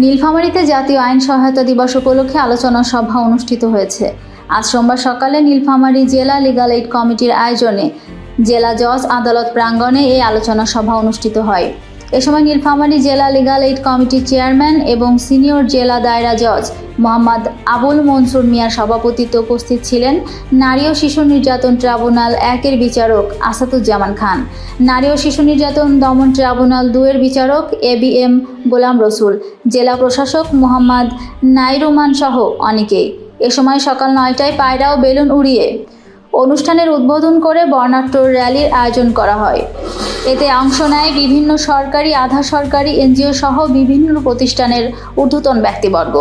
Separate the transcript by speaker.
Speaker 1: নীলফামারীতে জাতীয় আইন সহায়তা দিবস উপলক্ষে আলোচনা সভা অনুষ্ঠিত হয়েছে। আজ সোমবার সকালে নীলফামারী জেলা লিগ্যাল এইড কমিটির আয়োজনে জেলা জজ আদালত প্রাঙ্গণে এই আলোচনা সভা অনুষ্ঠিত হয়। এ সময় নীলফামারী জেলা লিগ্যাল এইড কমিটির চেয়ারম্যান এবং সিনিয়র জেলা দায়রা জজ মোহাম্মদ আবুল মনসুর মিয়ার সভাপতিত্বে উপস্থিত ছিলেন নারী ও শিশু নির্যাতন ট্রাইব্যুনাল 1-এর বিচারক আসাদুজ্জামান খান, নারী ও শিশু নির্যাতন দমন ট্রাইব্যুনাল 2-এর বিচারক ABM গোলাম রসুল, জেলা প্রশাসক মোহাম্মদ নাইরুমান সহ অনেকেই। এ সময় সকাল 9টায় পায়রা ও বেলুন উড়িয়ে অনুষ্ঠানের উদ্বোধন করে বর্ণাঢ্য র্যালির আয়োজন করা হয়। এতে অংশ নেয় বিভিন্ন সরকারি, আধা সরকারি, NGO সহ বিভিন্ন প্রতিষ্ঠানের ঊর্ধ্বতন ব্যক্তিবর্গ।